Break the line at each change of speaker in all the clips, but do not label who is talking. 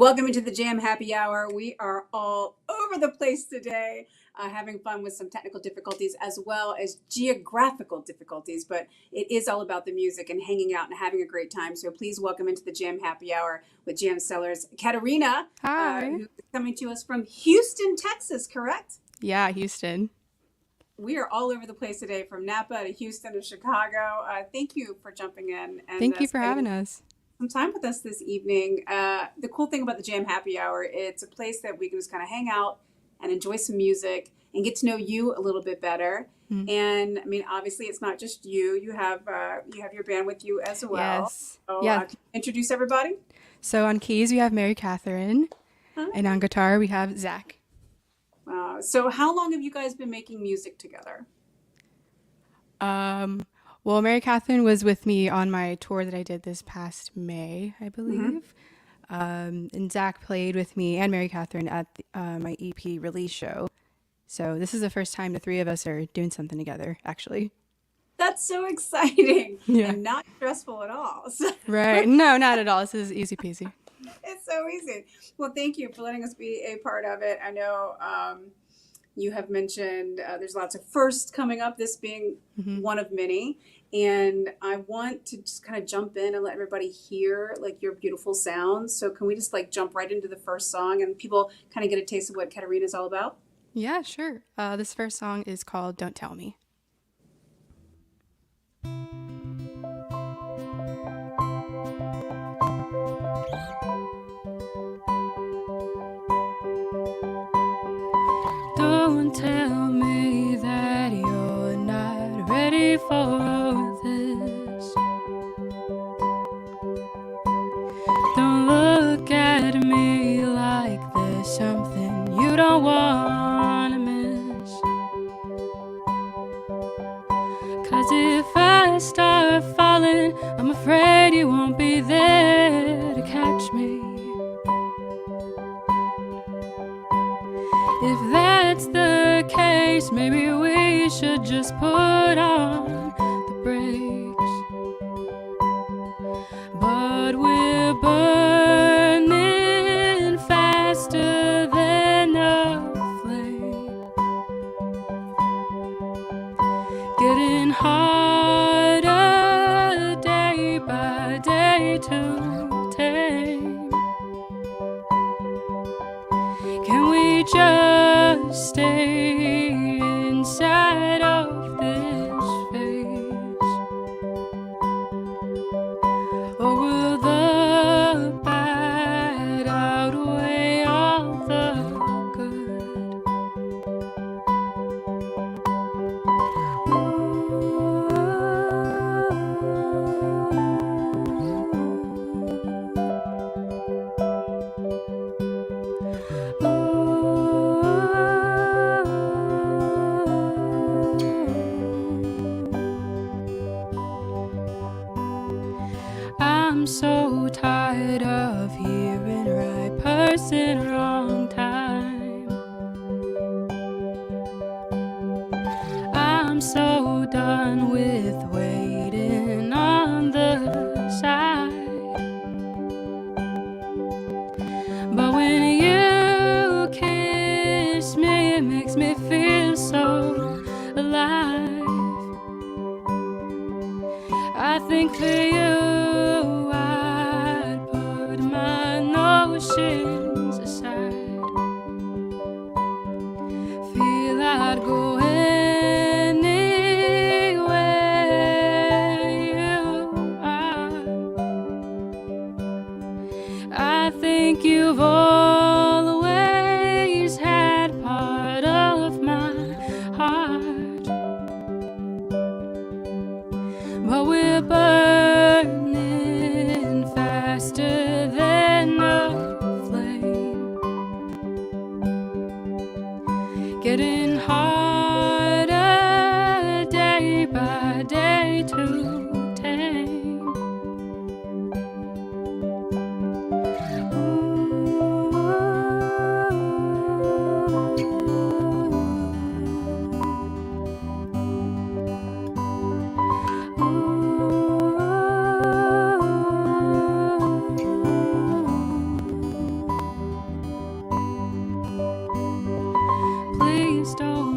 Welcome into the Jam Happy Hour. We are all over the place today, having fun with some technical difficulties as well as geographical difficulties, but it is all about the music and hanging out and having a great time. So please welcome into the Jam Happy Hour with Jam Sellers, Catterina,
Hi.
who's coming to us from Houston, Texas, correct?
Yeah, Houston.
We are all over the place today, from Napa to Houston to Chicago. Thank you for jumping in. And
Thank you for having us.
some time with us this evening. The cool thing about the Jam Happy Hour, it's a place that we can just kind of hang out and enjoy some music and get to know you a little bit better.
Mm.
And I mean, obviously, it's not just you. You have your band with you as well.
Yes.
So,
Yeah.
Introduce everybody.
So on keys we have Mary Catherine,
Huh?
and on guitar we have Zach.
So how long have you guys been making music together?
Well, Mary Catherine was with me on my tour that I did this past May, I believe. And Zach played with me and Mary Catherine at my EP release show. So this is the first time the three of us are doing something together, actually.
That's so exciting.
Yeah.
And not stressful at all. So
Right. No, not at all. This is easy peasy.
it's so easy. Well, thank you for letting us be a part of it. I know you have mentioned there's lots of firsts coming up, this being one of many. And I want to just kind of jump in and let everybody hear like your beautiful sounds. So can we just like jump right into the first song and people kind of get a taste of what Catterina is all about?
Yeah, sure. This first song is called Don't Tell Me. Don't tell me that you're not ready for this. Don't look at me like there's something you don't want to miss. 'Cause if I start falling, I'm afraid you won't be there to catch me. If that's the case, maybe we should just put on the brakes. But we're burning faster than a flame, getting harder day by day to tame. Can we just stay inside of this phase? Or will the bad outweigh all the good? I'm so tired of hearing right person, wrong time. I'm so done with waiting on the side. But when you kiss me, it makes me feel so alive. I think for you I'd put my notions aside. Feel I'd go anywhere you are. I think you've always had part of my heart. But we're burning faster than a flame, getting harder day by day to tame.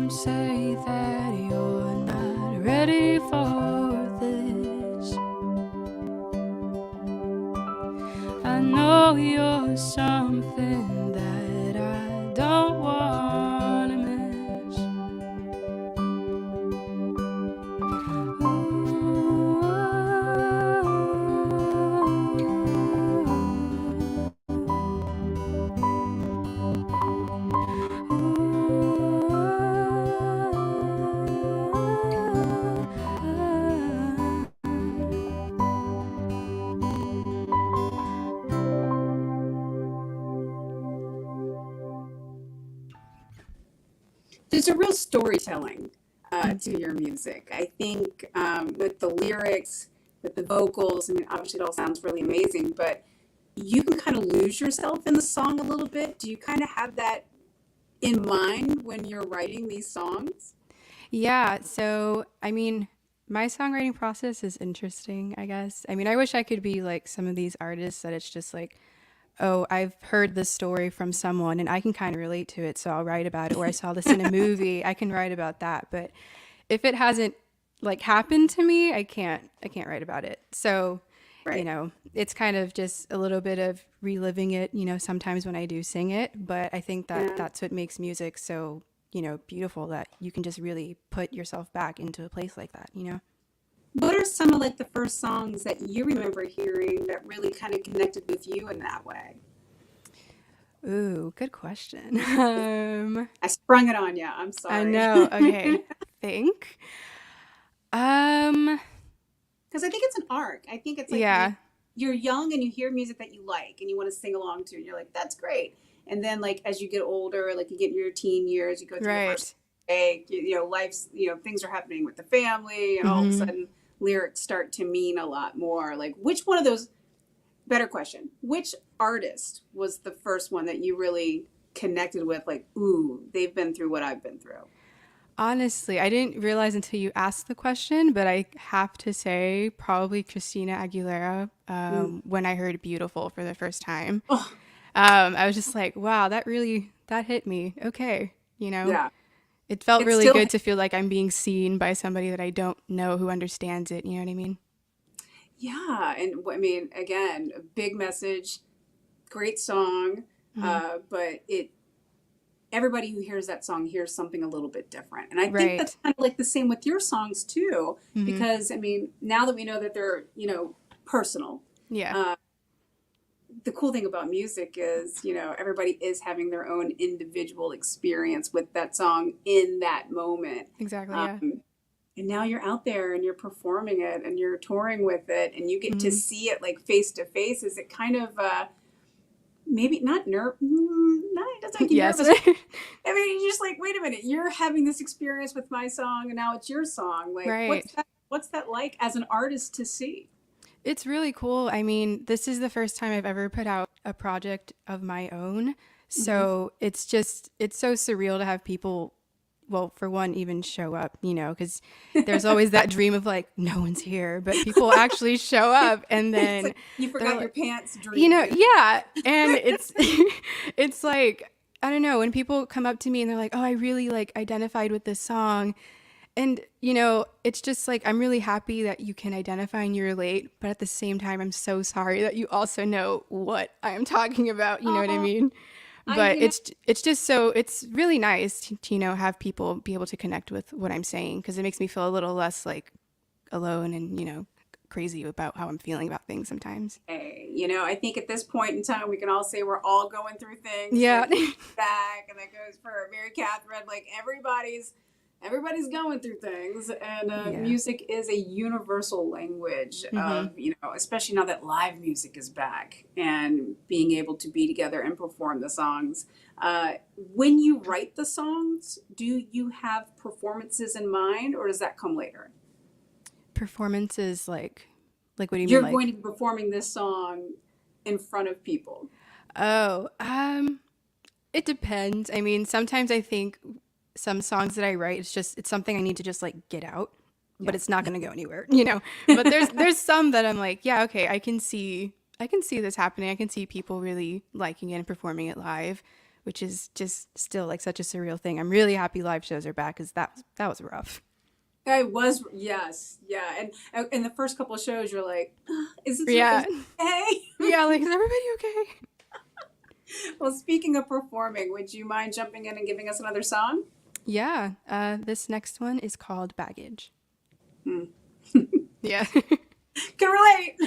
Don't say that you're not ready for this. I know you're something that I don't want to miss.
There's a real storytelling to your music. I think with the lyrics, with the vocals, I mean, obviously it all sounds really amazing, but you can kind of lose yourself in the song a little bit. Do you kind of have that in mind when you're writing these songs?
Yeah, so I mean, my songwriting process is interesting, I guess. I mean, I wish I could be like some of these artists that it's just like, oh, I've heard this story from someone and I can kind of relate to it, so I'll write about it. Or I saw this in a movie, I can write about that. But if it hasn't like happened to me, I can't write about it. So,
Right.
it's kind of just a little bit of reliving it, sometimes when I do sing it. But I think that
Yeah.
that's what makes music so, beautiful, that you can just really put yourself back into a place like that.
What are some of like the first songs that you remember hearing that really kind of connected with you in that way?
Ooh, good question.
I sprung it on you. I'm
I
sorry.
know. Okay. Think. Um,
Because I think it's an arc. I think it's like
yeah,
you're young and you hear music that you like and you want to sing along to, and you're like, that's great. And then like as you get older, like you get in your teen years, you go through your first
right.
break, life's, things are happening with the family, and all of a
Mm-hmm.
sudden lyrics start to mean a lot more. Like which one of those, better question, which artist was the first one that you really connected with? Like, ooh, they've been through what I've been through.
Honestly, I didn't realize until you asked the question, but I have to say probably Christina Aguilera,
Mm.
when I heard Beautiful for the first time.
Oh,
I was just like, wow, that hit me. Okay.
yeah.
It felt
It's
really
still,
good to feel like I'm being seen by somebody that I don't know who understands it. You know what I mean?
yeah. And I mean, again, a big message, great song,
Hmm.
but everybody who hears that song hears something a little bit different. And I think that's
Right.
kind of like the same with your songs too,
Hmm.
because I mean, now that we know that they're, personal,
Yeah,
uh, the cool thing about music is, everybody is having their own individual experience with that song in that moment.
exactly. Yeah.
Um, and now you're out there and you're performing it and you're touring with it and you get to
Hmm.
see it like face to face. Is it kind of maybe not no, it doesn't make you
Yes.
nervous. I mean, you're just like, wait a minute, you're having this experience with my song, and now it's your song. Like, what's
Right.
that? What's that like as an artist to see?
It's really cool. I mean, this is the first time I've ever put out a project of my own.
Hmm.
So it's so surreal to have people, well, for one, even show up, because there's always that dream of like, no one's here, but people actually show up and
It's
then
like you
they're
forgot your
like,
pants dream.
yeah. And it's like, I don't know, when people come up to me and they're like, oh, I really like identified with this song. And, it's just like, I'm really happy that you can identify and you relate, but at the same time, I'm so sorry that you also know what I am talking about. You know what I
Oh,
mean?
I
But
you know
it's just so, it's really nice to, have people be able to connect with what I'm saying, because it makes me feel a little less like alone and, crazy about how I'm feeling about things sometimes.
hey, I think at this point in time we can all say we're all going through things.
Yeah.
That back, and that goes for Mary Catherine. Like everybody's going through things, and
Yeah.
music is a universal language
Hmm.
of, especially now that live music is back and being able to be together and perform the songs. When you write the songs, do you have performances in mind, or does that come later?
Performances like what do you mean?
You're going to
Like,
be performing this song in front of people.
oh, it depends. I mean, sometimes I think some songs that I write, it's something I need to just like get out, but
Yeah.
it's not going to go anywhere. But there's some that I'm like, yeah, okay, I can see this happening. I can see people really liking it and performing it live. which is just still like such a surreal thing. I'm really happy live shows are back because that was rough.
I was, yes, yeah, and in the first couple of shows, you're like, is it
Yeah.
okay?
Yeah, like, is everybody okay?
Well, speaking of performing, would you mind jumping in and giving us another song?
Yeah, this next one is called Baggage. Yeah.
Can relate.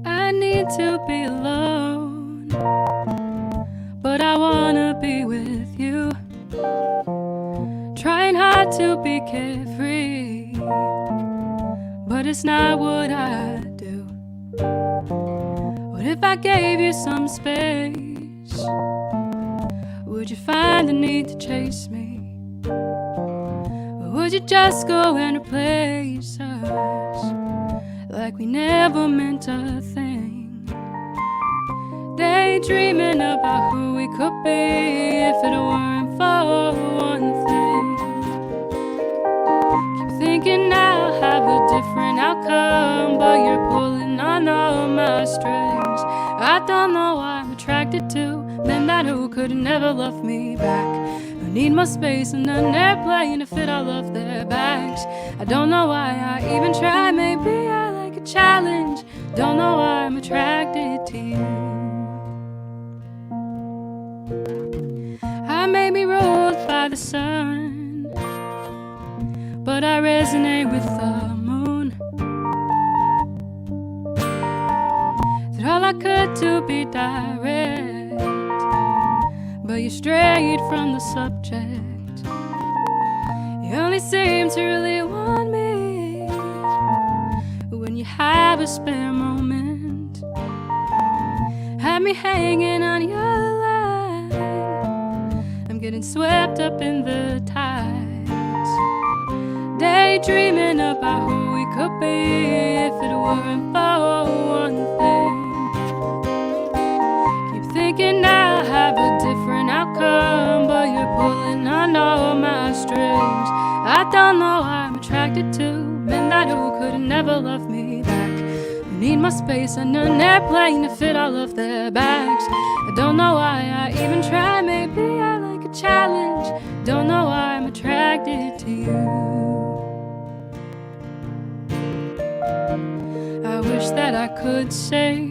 I need to be alone, but I wanna be with you. Trying hard to be carefree, but it's not what I do. What if I gave you some space? Would you find the need to chase me? Or would you just go and replace us like we never meant a thing? Daydreaming about who we could be if it weren't for one thing. Keep thinking I'll have a different outcome, but you're pulling on all my strings. I don't know why I'm attracted to men that who could never love me back. Who need more space and an airplane to fit all of their bags. I don't know why I even try, maybe I like a challenge. Don't know why I'm attracted to you. I may be ruled by the sun, but I resonate with the moon. Did all I could to be direct, but you strayed from the subject. You only seem to really want me when you have a spare moment. Have me hanging on your line. I'm getting swept up in the tides, daydreaming about who we could be if it weren't for one thing. Keep thinking I'll have a different outcome, but you're pulling on all my strings. I don't know why I'm attracted to men that who could never love me back. Who need more space and an airplane to fit all of their bags. I don't know why I even try, maybe I like a challenge. Don't know why I'm attracted to you. I wish that I could say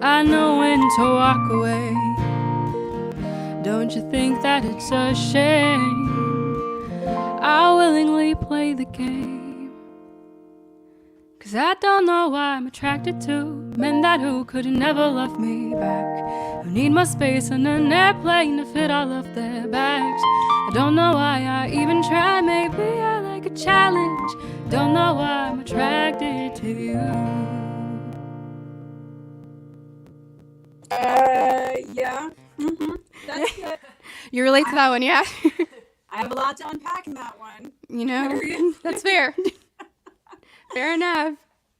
I know when to walk away. Don't you think that it's a shame? I'll willingly play the game, 'cause I don't know why I'm attracted to men that who could never love me back. Who need more space on an airplane to fit all of their bags. I don't know why I even try, maybe I like a challenge. Don't know why I'm attracted to you.
Yeah. That's good.
You relate to that one, yeah?
I have a lot to unpack in that one.
You know, that's fair. Fair enough.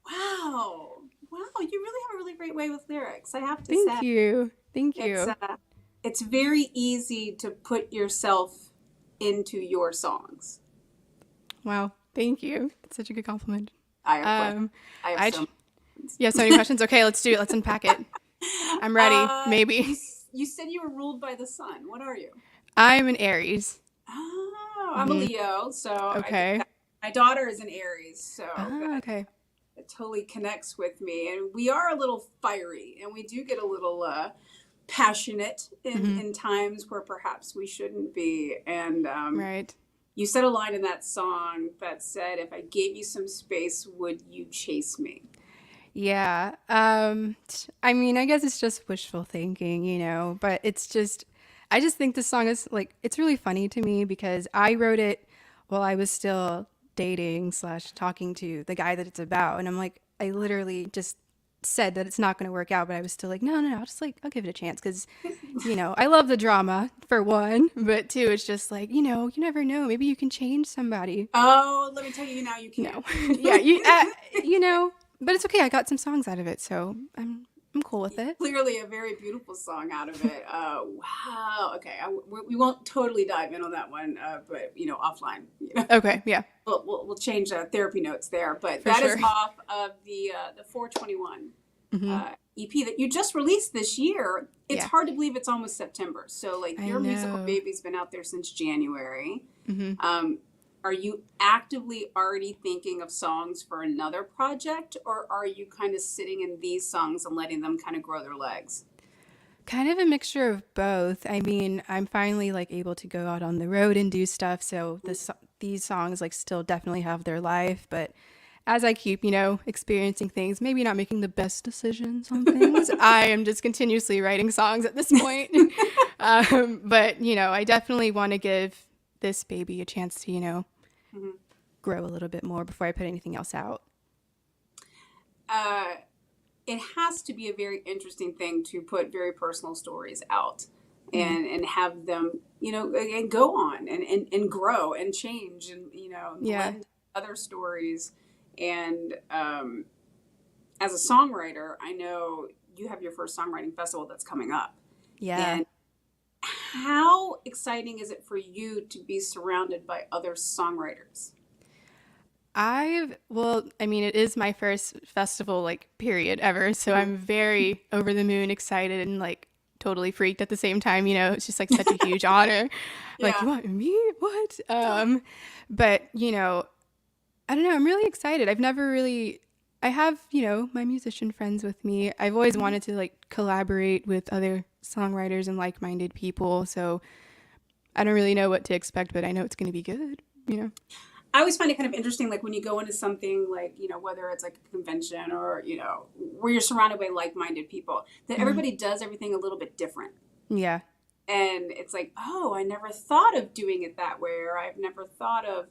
Wow. Wow. You really have a really great way with lyrics, I have to say.
Thank you. Thank you.
It's very easy to put yourself into your songs.
Wow. Thank you. That's such a good compliment.
I have some.
You have so many questions? Okay, let's do it. Let's unpack it. I'm ready. Maybe.
You said you were ruled by the sun. What are you?
I'm an Aries.
Oh, I'm a Leo. So
Okay.
my daughter is an Aries. So
Okay.
it totally connects with me. And we are a little fiery, and we do get a little passionate in times where perhaps we shouldn't be. And
Right.
you said a line in that song that said, if I gave you some space, would you chase me?
Yeah. I mean, I guess it's just wishful thinking, you know, but I just think this song is like, it's really funny to me because I wrote it while I was still dating / talking to the guy that it's about. And I'm like, I literally just said that it's not going to work out, but I was still like, no, I'll give it a chance. Cause you know, I love the drama for one, but two, it's just like, you know, you never know. Maybe you can change somebody.
Oh, let me tell you now, you can't.
No. Yeah. You know, but it's okay. I got some songs out of it, so I'm cool with it.
Clearly a very beautiful song out of it. Wow. Okay. We won't totally dive in on that one, but offline.
Okay, yeah,
We'll change therapy notes there. But
for
that is
sure.
off of the 421
Hmm.
EP that you just released this year. It's
Yeah,
hard to believe it's almost September. So like
I
your musical
know.
baby's been out there since January.
Hmm.
Um, are you actively already thinking of songs for another project, or are you kind of sitting in these songs and letting them kind of grow their legs?
Kind of a mixture of both. I mean, I'm finally like able to go out on the road and do stuff, so these songs like still definitely have their life, but as I keep, experiencing things, maybe not making the best decisions on things, I am just continuously writing songs at this point. But, I definitely want to give this baby a chance to,
Mhm.
grow a little bit more before I put anything else out.
Uh, it has to be a very interesting thing to put very personal stories out
Mm.
and have them, and go on and grow and change and,
Yeah.
blend other stories. And as a songwriter, I know you have your first songwriting festival that's coming up.
Yeah.
And how exciting is it for you to be surrounded by other songwriters?
I mean, it is my first festival, like, period ever. So
Mhm.
I'm very over the moon excited and, like, totally freaked at the same time. It's just like such a huge honor. Like, you
Yeah.
want me? What? But, I don't know. I'm really excited. I have, my musician friends with me. I've always
Mhm.
wanted to, like, collaborate with other songwriters and like minded people. So I don't really know what to expect, but I know it's going to be good.
I always find it kind of interesting, like when you go into something like, whether it's like a convention or, where you're surrounded by like minded people, that
Hmm.
everybody does everything a little bit different.
Yeah.
And it's like, oh, I never thought of doing it that way, or I've never thought of,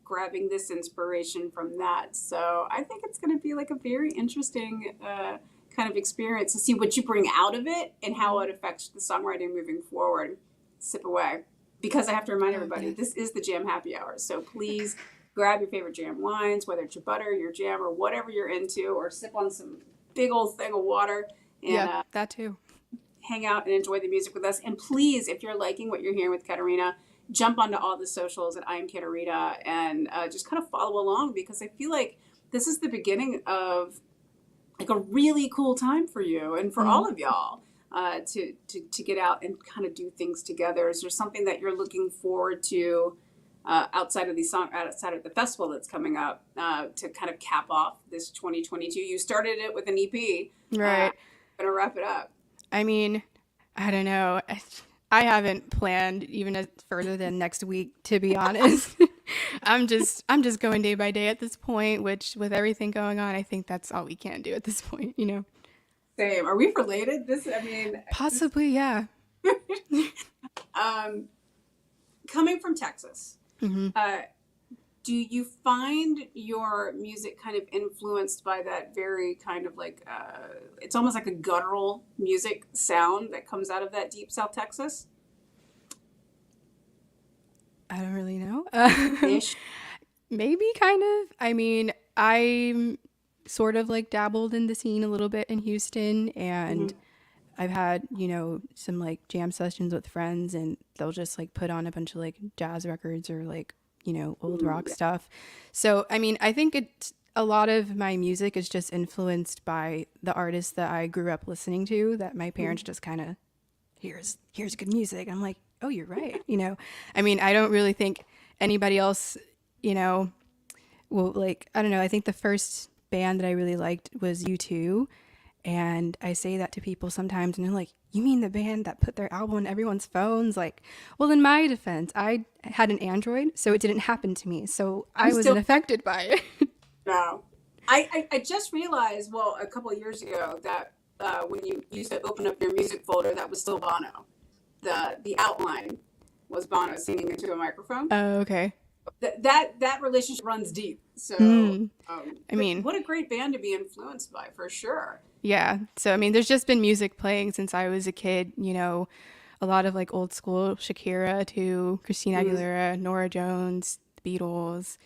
grabbing this inspiration from that. So I think it's going to be like a very interesting kind of experience to see what you bring out of it and how it affects the songwriting moving forward. Sip away. Because I have to remind
Oh,
everybody,
yes.
this is the Jam Happy Hour. So please grab your favorite jam wines, whether it's your butter, your jam, or whatever you're into, or sip on some big old thing of water and
Yeah, that too.
hang out and enjoy the music with us. And please, if you're liking what you're hearing with Catterina, jump onto all the socials at I am Catterina and just kind of follow along because I feel like this is the beginning of like a really cool time for you and for
Hmm.
all of y'all to get out and kind of do things together. Is there something that you're looking forward to outside of the festival that's coming up to kind of cap off this 2022? You started it with an EP. I'm
Right.
gonna wrap it up.
I mean, I don't know. I haven't planned even as further than next week, to be honest. I'm just going day by day at this point, which with everything going on, I think that's all we can do at this point.
Same. Are we related? I mean,
Possibly, yeah.
um, coming from Texas,
Hmm.
uh, do you find your music kind of influenced by that very kind of like, it's almost like a guttural music sound that comes out of that deep South Texas
I don't really know.
ish?
Maybe kind of. I mean, I'm sort of like dabbled in the scene a little bit in Houston, and
Mm-hmm.
I've had, some like jam sessions with friends, and they'll just like put on a bunch of like jazz records or like, old
Ooh,
rock
yeah.
stuff. So, I mean, I think a lot of my music is just influenced by the artists that I grew up listening to, that my parents
Mhm.
just kind of, here's good music. I'm like, oh, you're right. I mean, I don't really think anybody else, you know, well, like, I don't know. I think the first band that I really liked was U2. And I say that to people sometimes, and they're like, you mean the band that put their album on everyone's phones? Like, well, in my defense, I had an Android, so it didn't happen to me. So
I'm
I
still
wasn't affected by it.
no. I just realized, well, a couple of years ago that when you used to open up your music folder, that was still Bono. The outline was Bono singing into a microphone.
Oh, okay.
That relationship runs deep. So,
Hmm. I
but
mean,
what a great band to be influenced by, for sure.
yeah. So, I mean, there's just been music playing since I was a kid, a lot of like old school Shakira to Christina
Mm.
Aguilera, Nora Jones, the Beatles.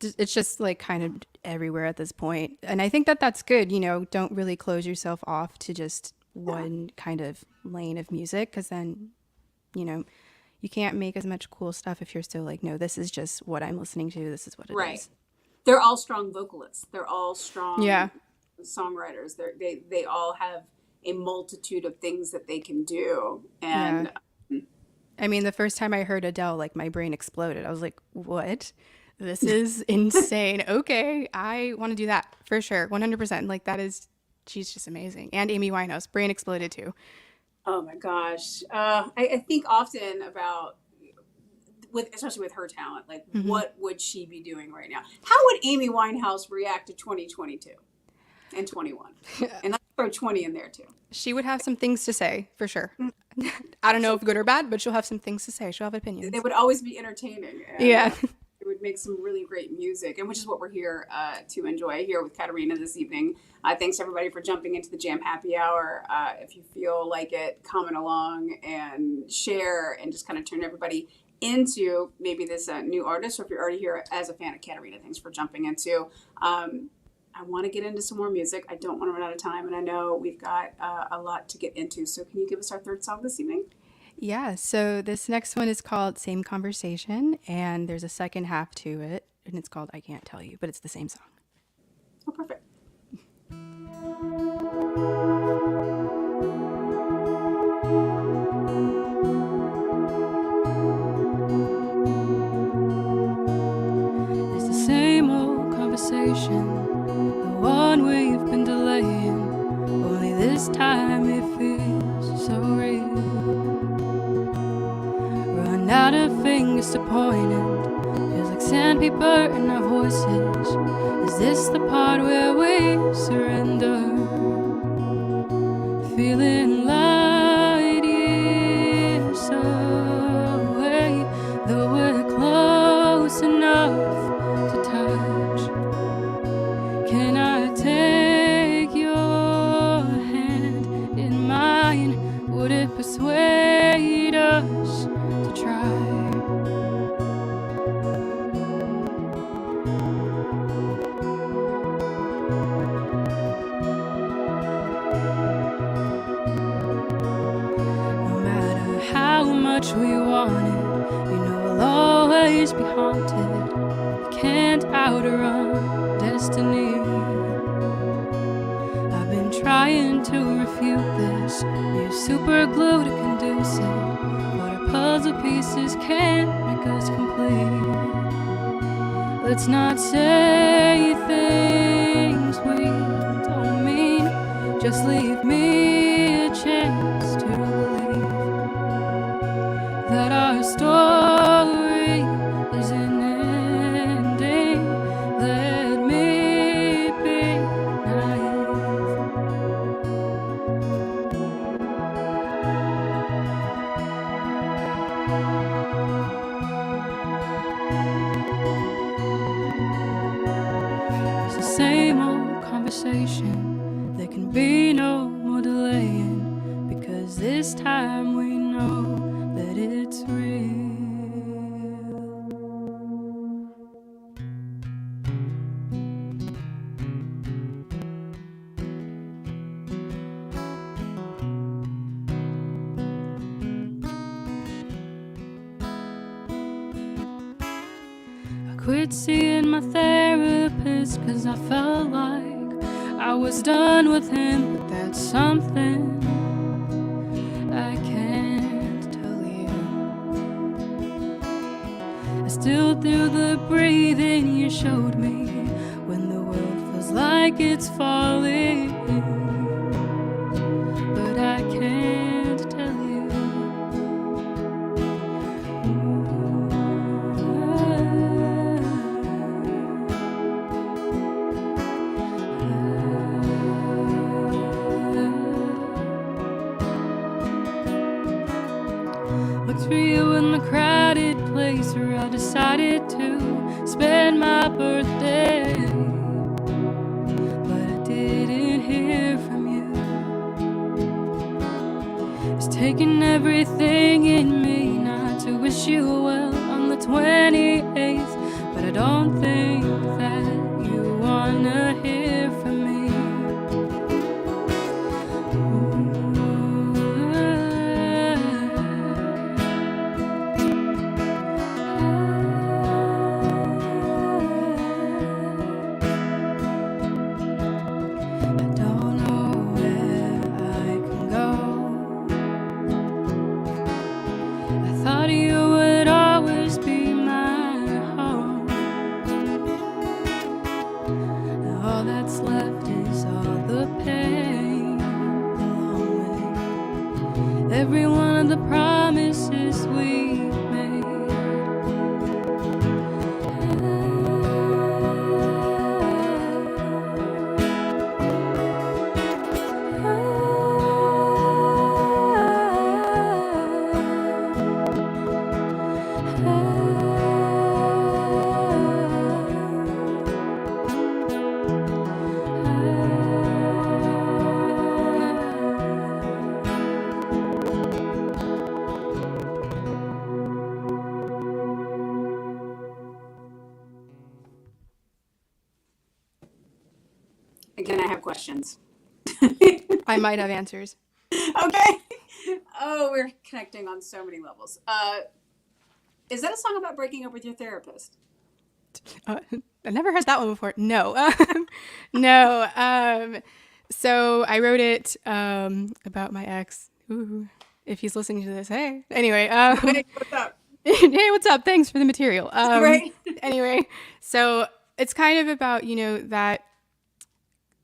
It's just like kind of everywhere at this point. And I think that that's good. Don't really close yourself off to just one kind of lane of music, because then, you can't make as much cool stuff if you're still like, no, this is just what I'm listening to. This is what it is.
They're all strong vocalists. They're all strong
Yeah.
songwriters. They all have a multitude of things that they can do. And
I mean, the first time I heard Adele, like my brain exploded. I was like, what? This is insane. Okay, I want to do that for sure. 100%. Like she's just amazing. And Amy Winehouse, brain exploded too.
oh my gosh. I think often about especially with her talent, like what would she be doing right now? How would Amy Winehouse react to 2022 and 21? And let's throw 20 in there too.
She would have some things to say for sure. I don't know if good or bad, but she'll have some things to say. She'll have opinions.
They would always be entertaining. And,
Yeah.
it would make some really great music, and which is what we're here to enjoy here with Catterina this evening. Thanks everybody for jumping into the Jam Happy Hour. If you feel like it, comment along and share and just kind of turn everybody into maybe this new artist, or if you're already here as a fan of Catterina, thanks for jumping into. I want to get into some more music. I don't want to run out of time, and I know we've got a lot to get into. So can you give us our third song this evening?
Yeah, so this next one is called Same Conversation, and there's a second half to it, and it's called I Can't Tell You, but it's the same song.
Oh, perfect.
It's the same old conversation, the one we've been delaying, only this time it feels so real. Run out of fingers to point it, feels like sandpaper in our voices. Is this the part where we surrender? Feeling light years away, though we're close enough to touch. Can I take your hand in mine? Would it persuade us to try? No matter how much we want it, we'll always be haunted. We can't outrun destiny. I've been trying to refute this, use super glue to conduce it, but our puzzle pieces can't make us complete. Let's not say things we don't mean, just leave me a chance to believe that our story isn't ending. Let me be naive. It's the same old conversation. There can be no more delaying, because this time we know that it's real. I quit seeing my therapist 'cause I felt like I was done with him, but that's something I can't tell you. I still do the breathing you showed me when the world feels like it's falling, but I can't tell you. Looked for you in the crowded place where I decided to spend my birthday, but I didn't hear from you. It's taken everything in me not to wish you well on the 28th but I don't think that you wanna hear from me. I don't know where I can go. I thought you would always be my home. Now all that's left is all the pain, along with every one of the promises we made.
Again, I have questions.
I might have answers.
Okay. Oh, we're connecting on so many levels. Is that a song about breaking up with your therapist?
I never heard that one before. No. No. So I wrote it about my ex. Ooh, if he's listening to this, hey. Anyway.
Hey, what's up?
Hey, what's up? Thanks for the material.
Right.
Anyway, so it's kind of about,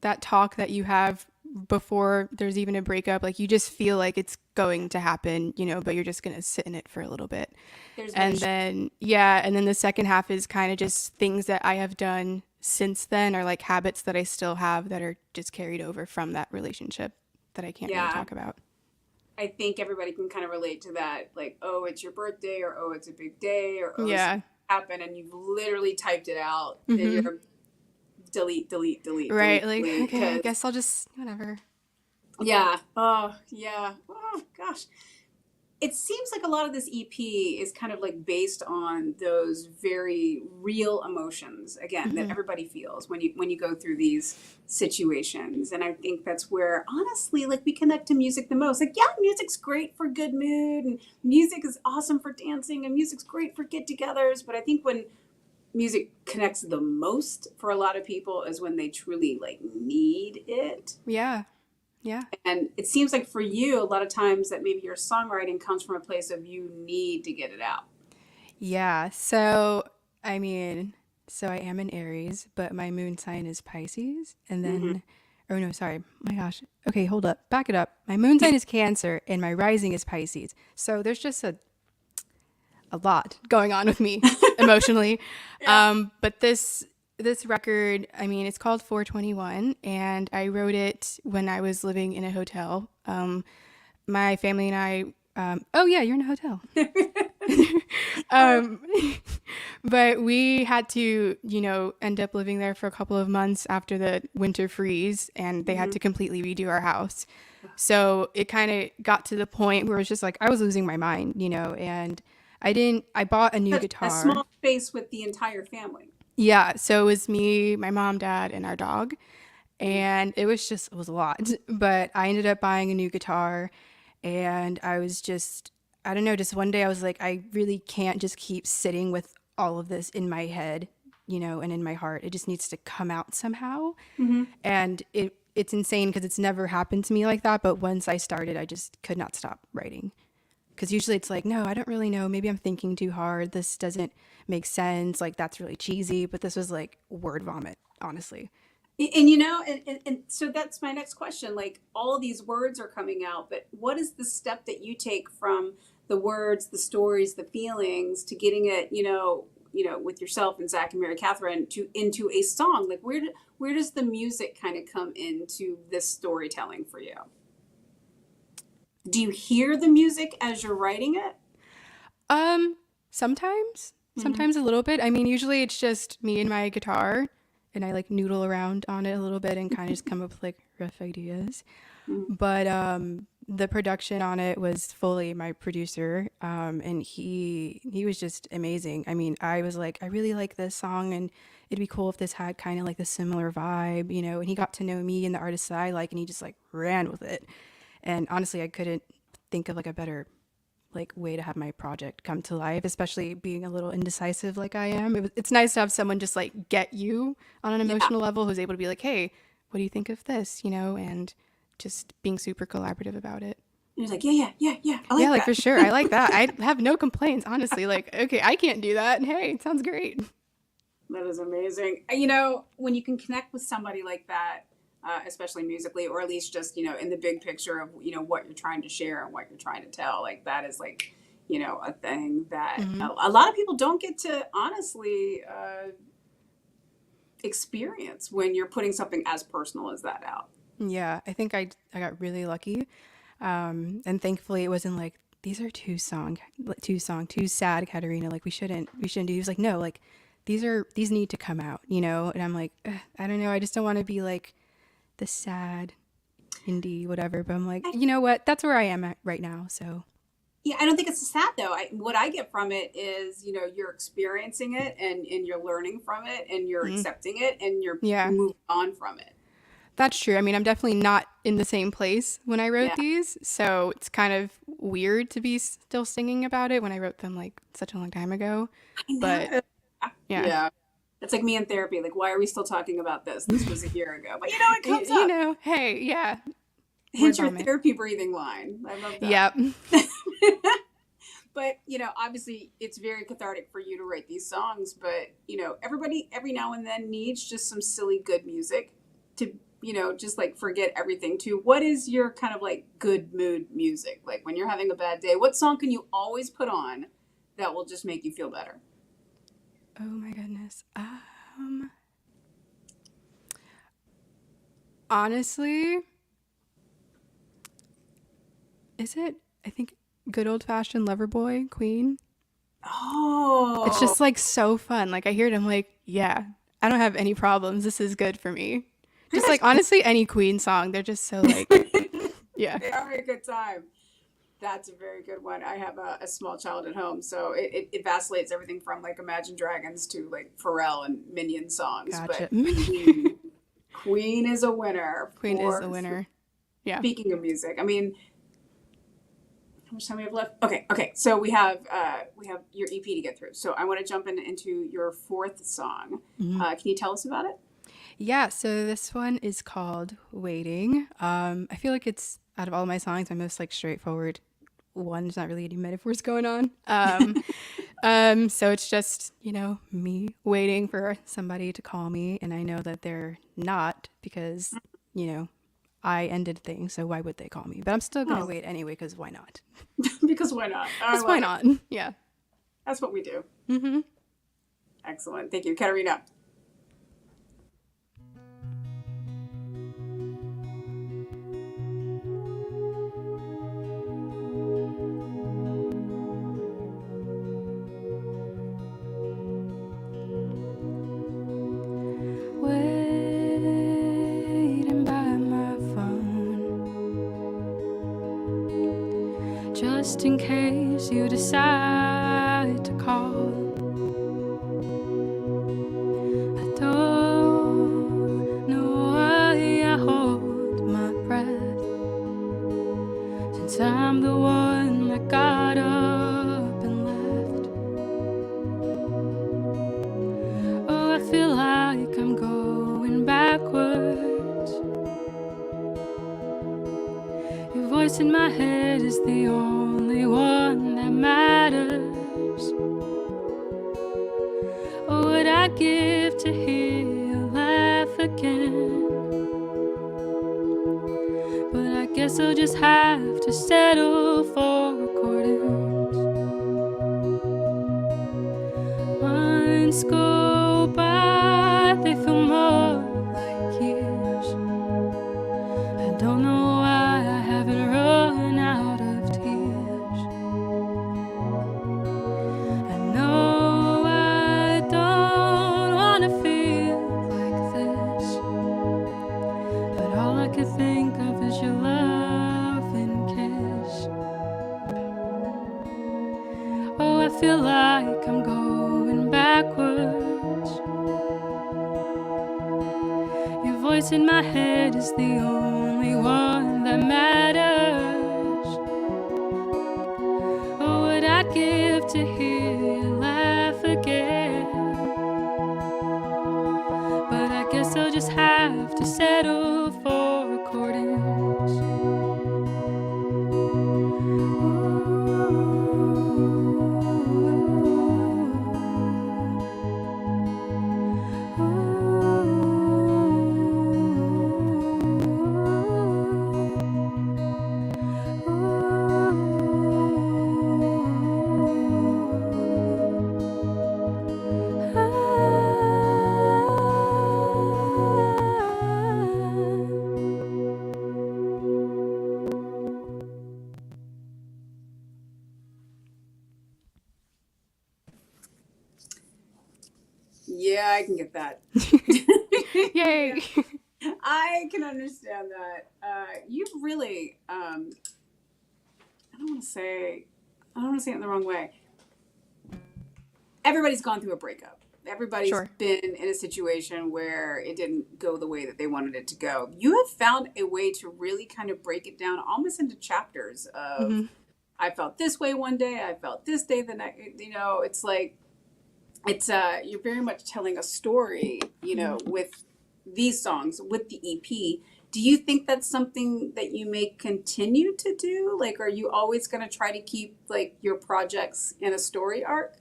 that talk that you have before there's even a breakup. Like you just feel like it's going to happen, but you're just going to sit in it for a little bit. And then the second half is kind of just things that I have done since then, or like habits that I still have that are just carried over from that relationship that I can't really talk about.
I think everybody can kind of relate to that. Like, oh, it's your birthday, or oh, it's a big day, or oh, something happened, and you've literally typed it out. And you're delete.
Right.
Delete,
like, okay, I guess I'll just, whatever.
Yeah. Oh, yeah. Oh, gosh. It seems like a lot of this EP is kind of like based on those very real emotions, again, that everybody feels when you go through these situations. And I think that's where, honestly, like we connect to music the most. Like, yeah, music's great for good mood, and music is awesome for dancing, and music's great for get-togethers. But I think when music connects the most for a lot of people is when they truly like need it.
Yeah.
And it seems like for you, a lot of times that maybe your songwriting comes from a place of you need to get it out.
Yeah. So, I am an Aries, but my moon sign is Pisces. And then, oh no, sorry. My gosh. Okay, hold up. Back it up. My moon sign is Cancer and my rising is Pisces. So there's just a lot going on with me emotionally. But this record, it's called 421, and I wrote it when I was living in a hotel. My family and I, oh yeah, you're in a hotel. But we had to, end up living there for a couple of months after the winter freeze, and they had to completely redo our house. So it kind of got to the point where it was just like, I was losing my mind, and I bought a new guitar.
A small space with the entire family.
Yeah. So it was me, my mom, dad, and our dog. And it was a lot. But I ended up buying a new guitar, and I was just, I don't know, just one day I was like, I really can't just keep sitting with all of this in my head, and in my heart. It just needs to come out somehow. And it's insane because it's never happened to me like that. But once I started, I just could not stop writing. Because usually it's like, no, I don't really know. Maybe I'm thinking too hard. This doesn't make sense. Like, that's really cheesy. But this was like word vomit, honestly.
And so that's my next question. Like, all these words are coming out, but what is the step that you take from the words, the stories, the feelings to getting it, with yourself and Zach and Mary Catherine into a song? Like, where does the music kind of come into this storytelling for you? Do you hear the music as you're writing it?
Sometimes a little bit. Usually it's just me and my guitar, and I like noodle around on it a little bit and kind of just come up with like rough ideas. But the production on it was fully my producer, and he was just amazing. I mean, I was like, I really like this song, and it'd be cool if this had kind of like a similar vibe, you know. And he got to know me and the artists that I like, and he just like ran with it. And honestly, I couldn't think of like a better like way to have my project come to life, especially being a little indecisive like I am. It's nice to have someone just like get you on an
Yeah.
emotional level, who's able to be like, hey, what do you think of this, you know, and just being super collaborative about it.
And he's like, yeah, yeah, yeah, yeah. I
Yeah,
like
like
that.
for sure. I like that. I have no complaints, honestly. Like, okay, I can't do that. Hey, it sounds great.
That is amazing. You know, when you can connect with somebody like that, especially musically, or at least just, you know, in the big picture of, you know, what you're trying to share and what you're trying to tell, like that is like, you know, a thing that
Hmm.
a lot of people don't get to honestly experience when you're putting something as personal as that out.
Yeah, I think I got really lucky. And thankfully it wasn't like these are too sad, Katerina. Like we shouldn't do. He was like, no, like these need to come out, you know. And I'm like, "Ugh, I don't know. I just don't want to be like the sad indie whatever." But I'm like,
I,
you know what? That's where I am at right now. So
yeah, I don't think it's sad though. What I get from it is, you know, you're experiencing it and you're learning from it and you're
mm,
accepting it and you're
yeah,
moving on from it.
that's true. I mean, I'm definitely not in the same place when I wrote
Yeah,
these, so it's kind of weird to be still singing about it when I wrote them like such a long time ago.
I
But
know.
yeah,
Yeah. It's like me in therapy. Like, why are we still talking about this? This was a year ago. But you know, it comes
you
up.
know, hey, yeah,
Hence
words
your
on it.
therapy breathing line. I love that.
Yep.
But, you know, obviously it's very cathartic for you to write these songs. But, you know, everybody every now and then needs just some silly good music to, you know, just like forget everything too. What is your kind of like good mood music? Like when you're having a bad day, what song can you always put on that will just make you feel better?
Oh my goodness. Honestly, is it? I think good old fashioned lover boy, Queen. It's
Oh,
just like so fun. Like I hear it, I'm like, yeah, I don't have any problems. This is good for me. Just like honestly, any Queen song, they're just so like, yeah.
they are a good time. That's a very good one. I have a small child at home, so it vacillates everything from like Imagine Dragons to like Pharrell and Minion songs.
Gotcha.
But Queen is a winner
Queen is
for
the winner. Yeah.
speaking of music. I mean, how much time we have left? Okay, okay. So we have your EP to get through. So I want to jump into your fourth song.
Mhm.
Can you tell us about it?
Yeah, so this one is called Waiting. I feel like it's out of all my songs my most like straightforward one. There's not really any metaphors going on. So it's just, you know, me waiting for somebody to call me, and I know that they're not because, you know, I ended things, so why would they call me? But I'm still gonna
Oh,
wait anyway because why not?
because why not? I
Because why
love it.
not? Yeah.
That's what we do.
Mm-hmm.
Excellent. Thank you, Katerina.
Waiting by my phone, just in case you decide to call. I don't know why I hold my breath, since I'm the one that got up and left. Oh, I feel like I'm going backwards. Your voice in my head is the only one that matters. Oh, what I give to hear you laugh again. But I guess I'll just have to settle for recordings. Months go by, they feel more like years. I don't know why I haven't run out of tears. I know I don't wanna feel like this, but all I can think of is your love and kiss. feel like I'm going backwards. Your voice in my head is the only one that matters. Oh, what I'd give to hear you laugh again. But I guess I'll just have to settle for recordings.
Yeah, I can get that.
Yay!
I can understand that. You've really, I don't want to say it in the wrong way. Everybody's gone through a breakup. Everybody's
Sure.
been in a situation where it didn't go the way that they wanted it to go. You have found a way to really kind of break it down almost into chapters of, I felt this way one day, I felt this day the next, it's like, you're very much telling a story, with these songs, with the EP. Do you think that's something that you may continue to do? Like, are you always going to try to keep like your projects in a story arc?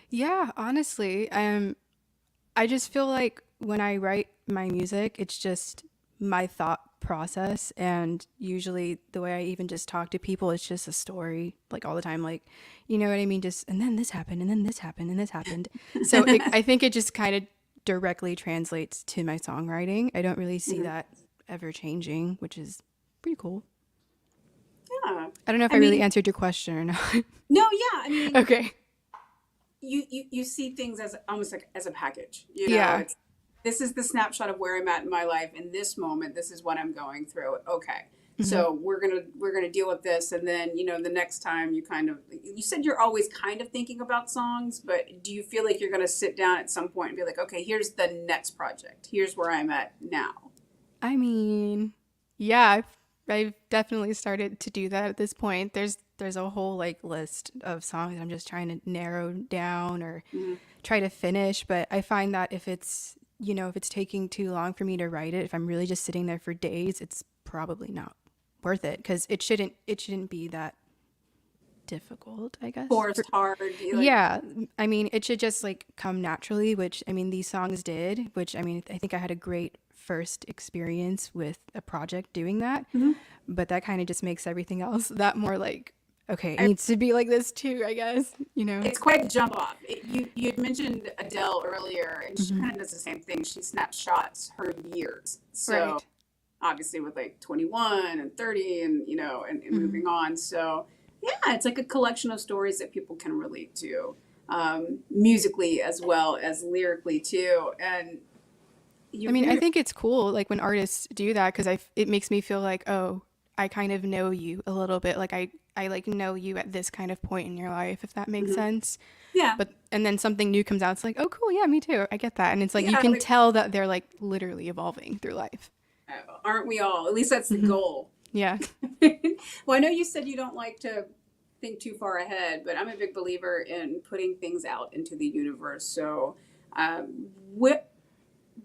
Yeah, honestly, I just feel like when I write my music, it's just my thought process, and usually the way I even just talk to people, it's just a story, like all the time, like, you know what I mean? Just, and then this happened, and then this happened, and this happened. So I think it just kind of directly translates to my songwriting. I don't really see that ever changing, which is pretty cool.
Yeah.
I don't know if I really answered your question or not.
No, yeah. I mean,
Okay.
you see things as almost like as a package.
Yeah.
This is the snapshot of where I'm at in my life in this moment. This is what I'm going through. Okay. So we're gonna deal with this, and then the next time you said you're always kind of thinking about songs, but do you feel like you're gonna sit down at some point and be like, okay, here's the next project. Here's where I'm at now.
I mean, yeah, I've definitely started to do that at this point. There's a whole like list of songs I'm just trying to narrow down or try to finish, but I find that if it's taking too long for me to write it, if I'm really just sitting there for days, it's probably not worth it, because it shouldn't be that difficult, I guess.
Forced hard.
Yeah, I mean, it should just like come naturally, which I mean these songs did, which I mean I think I had a great first experience with a project doing that, but that kind of just makes everything else that more like, okay, it needs to be like this too, I guess,
It's quite a jump off. You had mentioned Adele earlier, and she kind of does the same thing. She snapshots her years. So
Right.
obviously with like 21 and 30 and, and moving on. So yeah, it's like a collection of stories that people can relate to, musically as well as lyrically too. And
I mean, I think it's cool like when artists do that, because it makes me feel like, oh, I kind of know you a little bit. Like I like know you at this kind of point in your life, if that makes sense.
Yeah.
But and then something new comes out. It's like, oh, cool. Yeah, me too. I get that. And it's like, you
Yeah,
can
like-
tell that they're like literally evolving through life.
Aren't we all? At least that's the goal.
Yeah.
Well, I know you said you don't like to think too far ahead, but I'm a big believer in putting things out into the universe. So,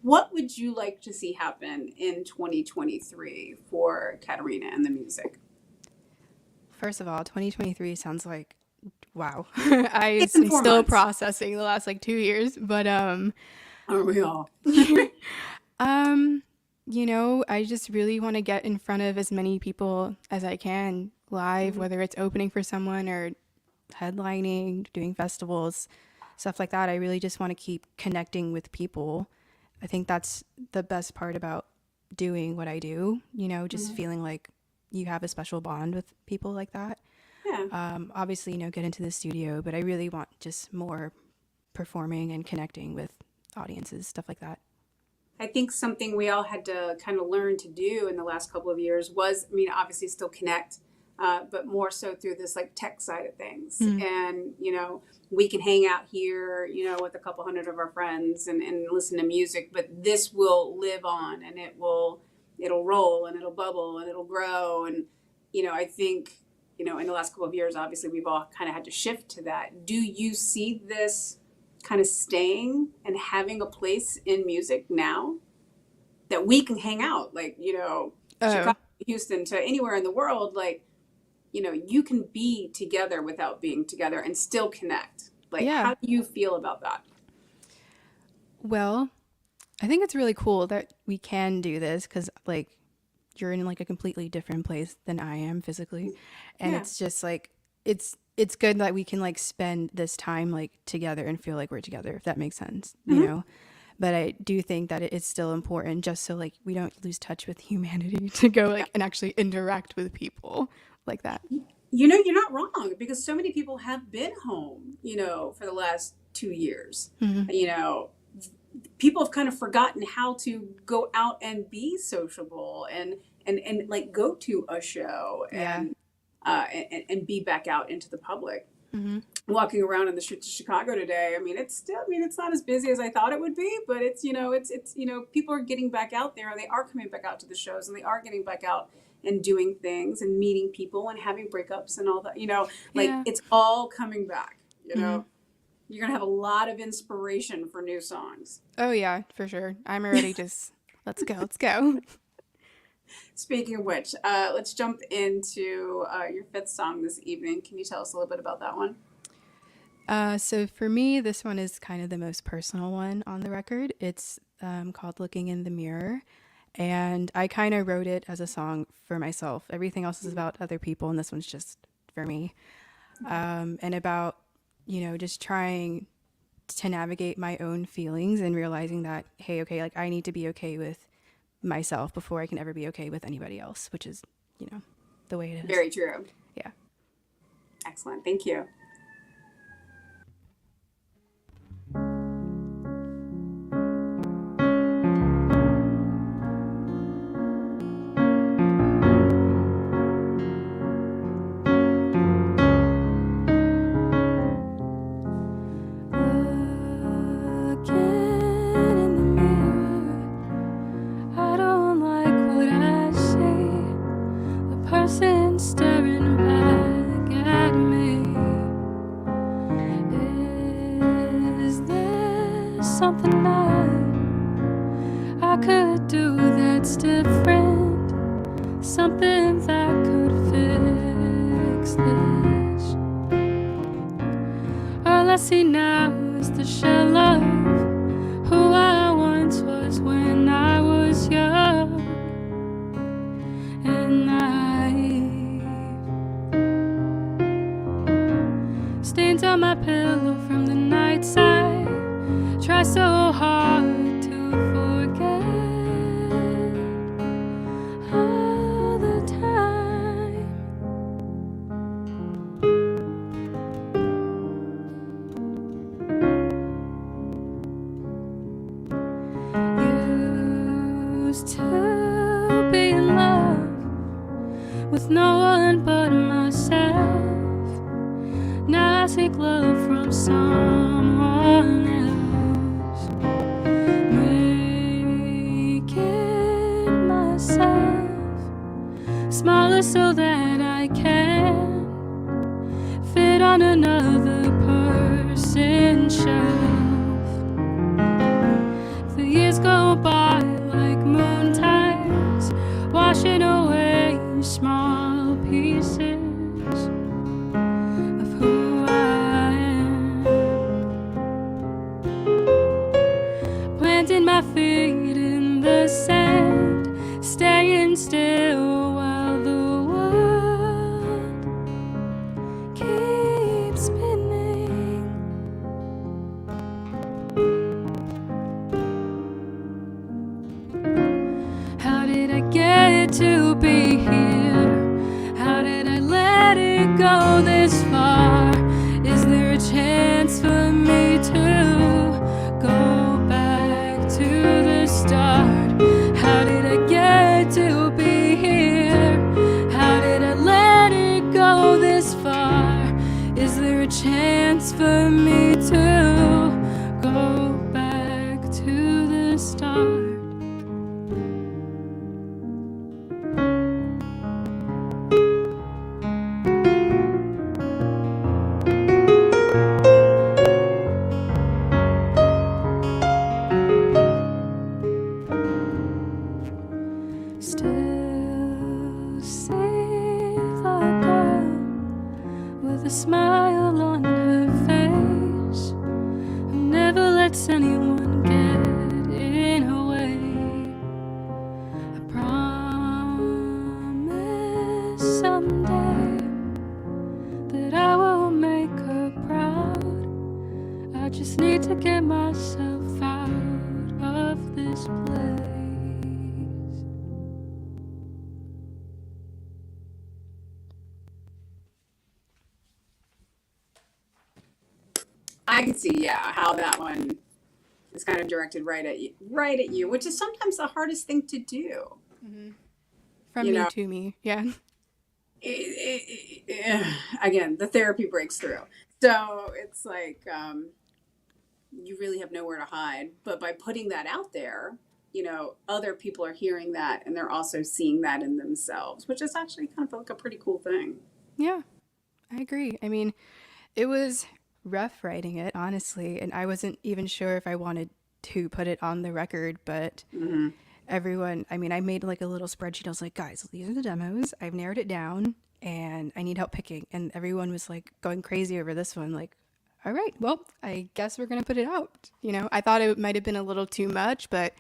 what would you like to see happen in 2023 for Catterina and the music?
First of all, 2023 sounds like, wow. I'm
It's in 4
still
months.
processing the last like 2 years, but
Aren't we all?
I just really want to get in front of as many people as I can live, whether it's opening for someone or headlining, doing festivals, stuff like that. I really just want to keep connecting with people. I think that's the best part about doing what I do, just feeling like you have a special bond with people like that.
Yeah.
Obviously, get into the studio, but I really want just more performing and connecting with audiences, stuff like that.
I think something we all had to kind of learn to do in the last couple of years was, obviously still connect, but more so through this like tech side of things. And, we can hang out here, with a couple hundred of our friends and listen to music, but this will live on and it'll roll and it'll bubble and it'll grow. And, I think, in the last couple of years, obviously we've all kind of had to shift to that. Do you see this kind of staying and having a place in music now that we can hang out? Like, Chicago, Houston, to anywhere in the world, like, you can be together without being together and still connect. Like, how do you feel about that?
Well, I think it's really cool that we can do this because, like, you're in like a completely different place than I am physically, and it's just like it's good that we can like spend this time like together and feel like we're together, if that makes sense, But I do think that it is still important, just so like we don't lose touch with humanity, to go like and actually interact with people like that.
You're not wrong, because so many people have been home, for the last 2 years. People have kind of forgotten how to go out and be sociable and like go to a show and be back out into the public. Walking around in the streets of Chicago today, it's not as busy as I thought it would be, but it's people are getting back out there and they are coming back out to the shows and they are getting back out and doing things and meeting people and having breakups and all that, it's all coming back, You're going to have a lot of inspiration for new songs.
Oh yeah, for sure. I'm already just, let's go.
Speaking of which, let's jump into your fifth song this evening. Can you tell us a little bit about that one?
So for me, this one is kind of the most personal one on the record. It's called Looking in the Mirror. And I kind of wrote it as a song for myself. Everything else is about other people, and this one's just for me. And about, just trying to navigate my own feelings and realizing that, hey, okay, like I need to be okay with myself before I can ever be okay with anybody else, which is, the way it is.
Very true.
Yeah.
Excellent. Thank you.
Staring back at me. Is there something I could do that's different? Something that could fix this? All I see now is the shell of who I once was when I was young and stains on my pillow from the nights I try so hard to forget all the time. Used to be in love with no one but myself. Now I seek love from someone else, making myself smaller so that I can fit on another person's shelf. The years go by like moon tides, washing away small pieces of who I am. Planting my feet in the sand, staying still while the world keeps spinning. How did I get to be here? How did I let it go this far? Is there a chance for me to go back to the start? How did I get to be here? How did I let it chance for me to go back to the start? Still see the girl with a smile on her face, who never lets anyone get in her way. I promise someday that I will make her proud. I just need to get myself out of this place.
I can see, yeah, how that one is kind of directed right at you, which is sometimes the hardest thing to do.
From
You
me
know,
to me. Yeah.
again, the therapy breaks through. So it's like you really have nowhere to hide. But by putting that out there, other people are hearing that and they're also seeing that in themselves, which is actually kind of like a pretty cool thing.
Yeah, I agree. I mean, it was rough writing it, honestly, and I wasn't even sure if I wanted to put it on the record, but everyone, I mean, I made like a little spreadsheet. I was like, guys, these are the demos. I've narrowed it down and I need help picking. And everyone was like going crazy over this one. Like, all right, well, I guess we're going to put it out. I thought it might have been a little too much, but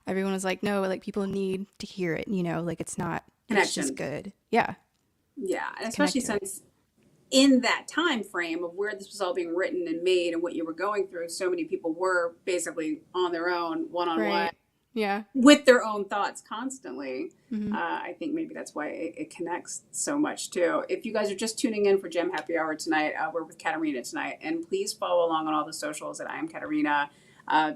everyone was like, no, like people need to hear it, like it's not, it's just
Connection.
good. Yeah.
Yeah. And especially
Connected.
since in that time frame of where this was all being written and made and what you were going through, so many people were basically on their own, one on one,
Right. Yeah.
with their own thoughts constantly. I think maybe that's why it connects so much too. If you guys are just tuning in for Gem Happy Hour tonight, we're with Catterina tonight, and please follow along on all the socials at I am Catterina,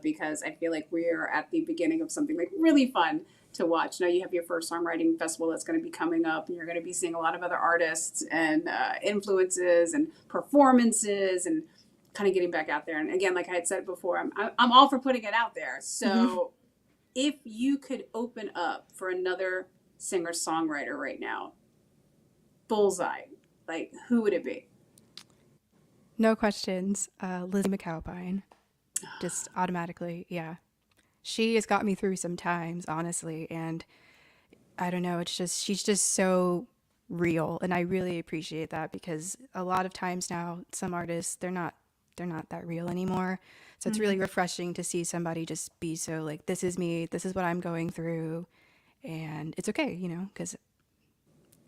because I feel like we're at the beginning of something like really fun to watch. Now you have your first songwriting festival that's going to be coming up, and you're going to be seeing a lot of other artists and influences and performances and kind of getting back out there. And again, like I had said before, I'm all for putting it out there. So if you could open up for another singer-songwriter right now, bullseye, like who would it be?
No questions. Lizzie McAlpine. Just automatically. Yeah. She has got me through some times, honestly. And I don't know, she's just so real. And I really appreciate that, because a lot of times now, some artists, they're not that real anymore. So it's really refreshing to see somebody just be so like, this is me, this is what I'm going through. And it's okay, because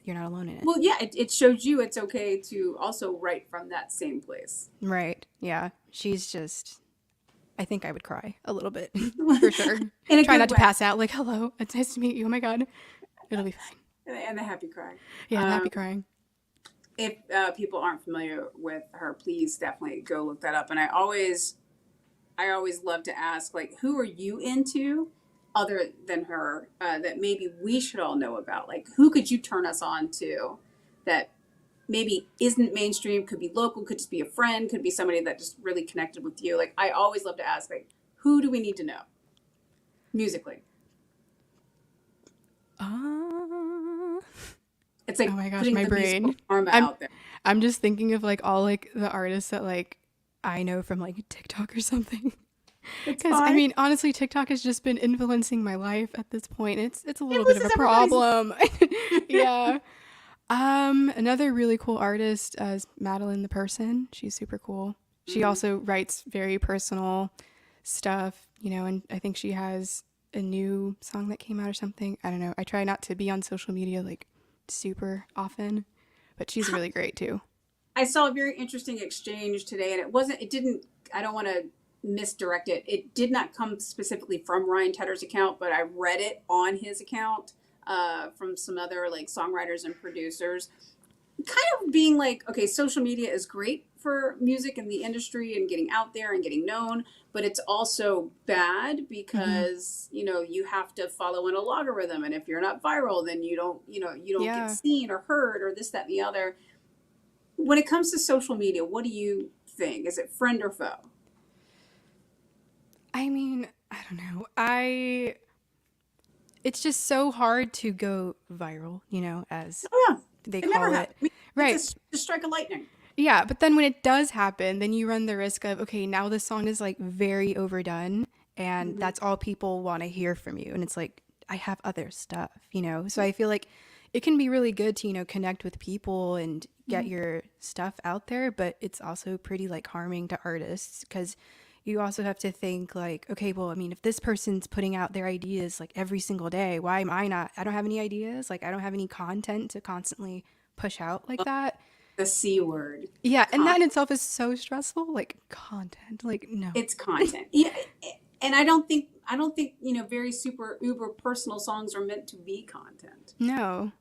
you're not alone in it.
Well, yeah, it shows you it's okay to also write from that same place.
Right. Yeah. She's just, I think I would cry a little bit for sure.
In a
Try
good
not to
way.
pass out. Like, hello, it's nice to meet you. Oh my God. It'll be fine.
And the happy cry.
Yeah, I'm happy crying.
If people aren't familiar with her, please definitely go look that up. And I always love to ask, like, who are you into other than her, that maybe we should all know about? Like, who could you turn us on to that maybe isn't mainstream, could be local, could just be a friend, could be somebody that just really connected with you? Like, I always love to ask, like, who do we need to know musically? It's like,
oh my gosh,
putting
my
the
brain.
musical karma out there.
I'm just thinking of like all like the artists that like I know from like TikTok or something. Because I mean, honestly, TikTok has just been influencing my life at this point. It's a little bit of a problem. Yeah. Another really cool artist is Madeline the Person. She's super cool. She also writes very personal stuff, and I think she has a new song that came out or something. I don't know. I try not to be on social media like super often, but she's really great too.
I saw a very interesting exchange today, and I don't want to misdirect it. It did not come specifically from Ryan Tedder's account, but I read it on his account, from some other like songwriters and producers, kind of being like, okay, social media is great for music and the industry and getting out there and getting known, but it's also bad because you have to follow in a logarithm, and if you're not viral, then you don't get seen or heard or this, that, and the other. When it comes to social media, what do you think? Is it friend or foe?
I mean, I don't know. It's just so hard to go viral, as
Oh yeah,
they
it never
call
happens.
it. Right.
It's a strike of lightning.
Yeah, but then when it does happen, then you run the risk of, okay, now this song is like very overdone and that's all people want to hear from you. And it's like, I have other stuff, So I feel like it can be really good to, connect with people and get your stuff out there, but it's also pretty like harming to artists because you also have to think like, okay, well, I mean, if this person's putting out their ideas like every single day, why am I not? I don't have any ideas. Like, I don't have any content to constantly push out like that.
The C word.
Yeah, and that in itself is so stressful. Like content, like no.
It's content. Yeah, and I don't think very super uber personal songs are meant to be content.
No.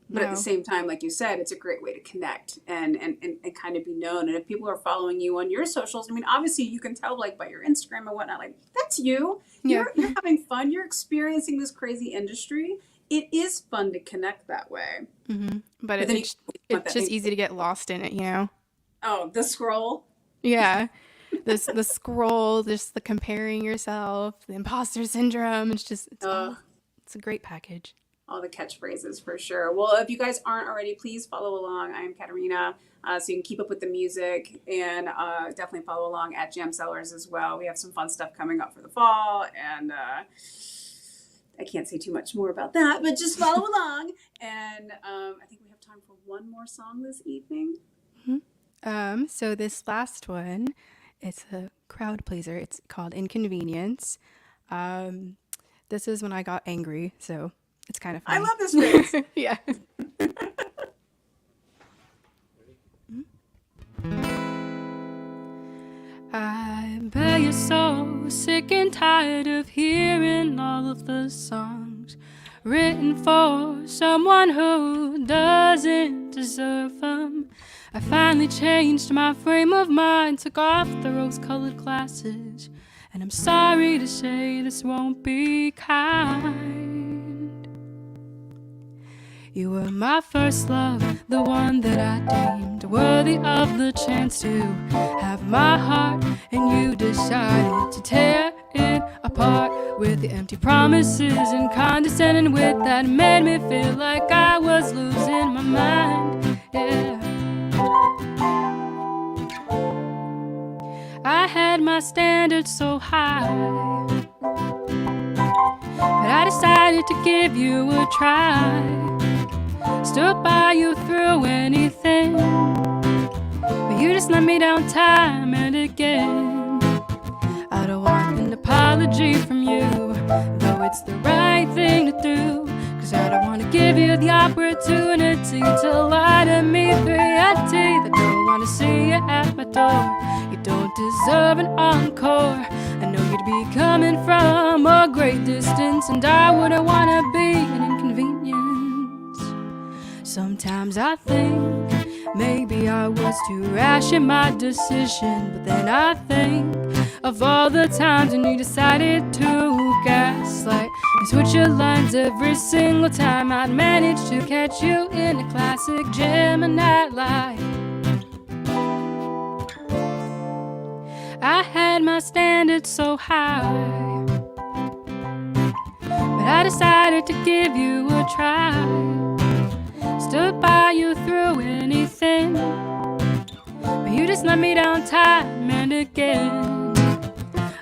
But at the same time, like you said, it's a great way to connect and kind of be known. And if people are following you on your socials, I mean, obviously you can tell like by your Instagram and whatnot, like that's you.
Yeah.
You're having fun. You're experiencing this crazy industry. It is fun to connect that way.
Mm-hmm. But it's just easy to get lost in it,
Oh, the scroll.
Yeah. The scroll, just the comparing yourself, the imposter syndrome. It's a great package.
All the catchphrases for sure. Well, if you guys aren't already, please follow along. I am Catterina, so you can keep up with the music and definitely follow along at Jam Cellars as well. We have some fun stuff coming up for the fall, and I can't say too much more about that, but just follow along. And I think we have time for one more song this evening.
Mm-hmm. So this last one, it's a crowd pleaser. It's called Inconvenience. This is when I got angry, so it's kind of funny.
I love this phrase.
Yeah.
I bet you're so sick and tired of hearing all of the songs written for someone who doesn't deserve them. I finally changed my frame of mind, took off the rose-colored glasses, and I'm sorry to say this won't be kind. You were my first love, the one that I deemed worthy of the chance to have my heart, and you decided to tear it apart with the empty promises and condescending wit that made me feel like I was losing my mind. Yeah. I had my standards so high, but I decided to give you a try. Stood by you through anything, but you just let me down time and again. I don't want an apology from you, though it's the right thing to do, 'cause I don't want to give you the opportunity to lie to me through your teeth. I don't want to see you at my door. You don't deserve an encore. I know you'd be coming from a great distance, and I wouldn't want to be an inconvenience. Sometimes I think maybe I was too rash in my decision, but then I think of all the times when you decided to gaslight and switch your lines every single time I'd manage to catch you in a classic JaMHappyHour lie. I had my standards so high, but I decided to give you a try. Stood by you through anything, but you just let me down time and again.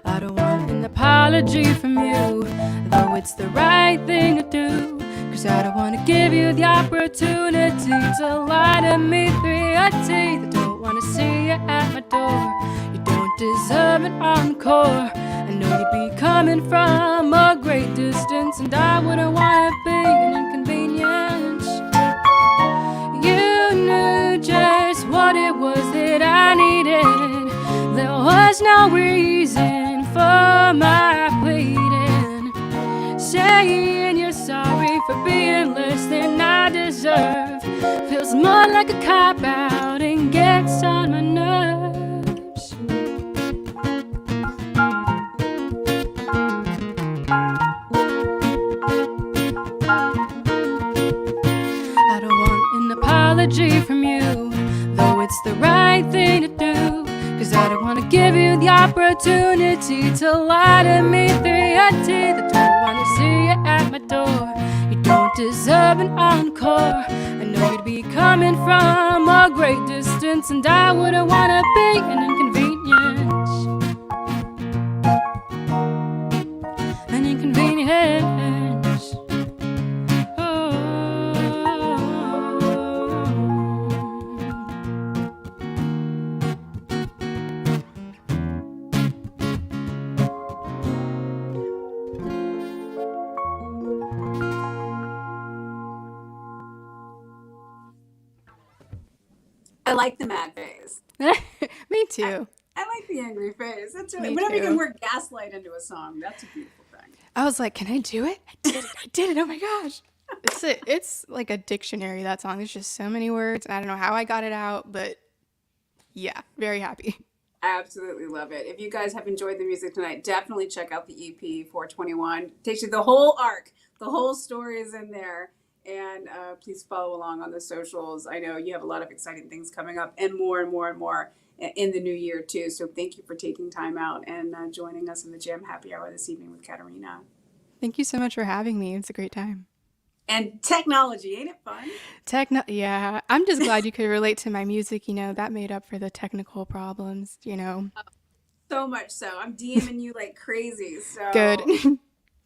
I don't want an apology from you, though it's the right thing to do, 'cause I don't want to give you the opportunity to lie to me through your teeth. I don't want to see you at my door. You don't deserve an encore. I know you'd be coming from a great distance, and I wouldn't want to be an inconvenience. You knew just what it was that I needed. There was no reason for my pleading, saying you're sorry for being less than I deserve. Feels more like a cop-out and gets on my nerves. I don't want an apology from you, though it's the right thing to do. 'Cause I don't wanna give you the opportunity to lie to me through your teeth. I don't wanna see you at my door. You don't deserve an encore. I know you'd be coming from a great distance, and I wouldn't wanna be an inconvenience. An inconvenience.
I like the mad phase.
Me too.
I like the angry phase. That's really,
Me
whenever you
too.
can work gaslight into a song, that's a beautiful thing.
I was like, can I do it? I did it. I did it. Oh my gosh. It's like a dictionary, that song. There's just so many words. I don't know how I got it out, but yeah, very happy.
I absolutely love it. If you guys have enjoyed the music tonight, definitely check out the EP 421. Takes you the whole arc. The whole story is in there. And please follow along on the socials. I know you have a lot of exciting things coming up and more and more and more in the new year too. So thank you for taking time out and joining us in the Jam Happy Hour this evening with Catterina.
Thank you so much for having me. It's a great time.
And technology, ain't it fun?
Yeah. I'm just glad you could relate to my music. That made up for the technical problems.
So much so. I'm DMing you like crazy. So
Good.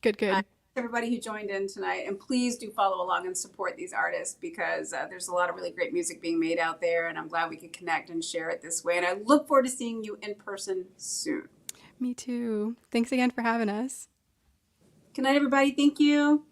Good.
Everybody who joined in tonight, and please do follow along and support these artists because there's a lot of really great music being made out there, and I'm glad we could connect and share it this way. And I look forward to seeing you in person soon.
Me too. Thanks again for having us.
Good night, everybody. Thank you.